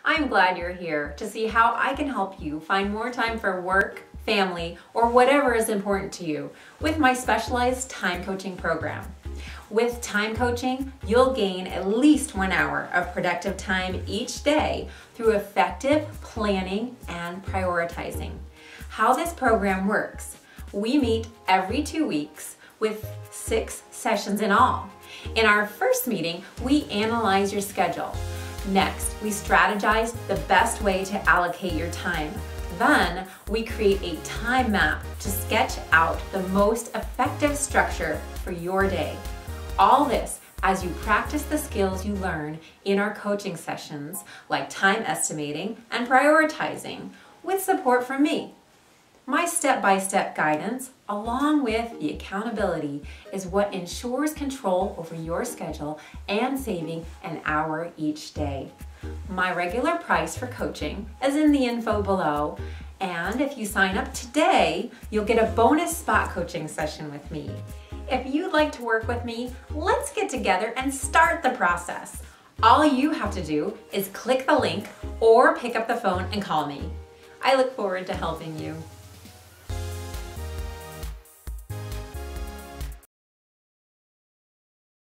I'm glad you're here to see how I can help you find more time for work, family, or whatever is important to you with my specialized time coaching program. With time coaching, you'll gain at least 1 hour of productive time each day through effective planning and prioritizing. How this program works: we meet every 2 weeks with 6 sessions in all. In our first meeting, we analyze your schedule. Next, we strategize the best way to allocate your time. Then, we create a time map to sketch out the most effective structure for your day. All this as you practice the skills you learn in our coaching sessions, like time estimating and prioritizing, with support from me. My step-by-step guidance, along with the accountability, is what ensures control over your schedule and saving an hour each day. My regular price for coaching is in the info below, and if you sign up today, you'll get a bonus spot coaching session with me. If you'd like to work with me, let's get together and start the process. All you have to do is click the link or pick up the phone and call me. I look forward to helping you.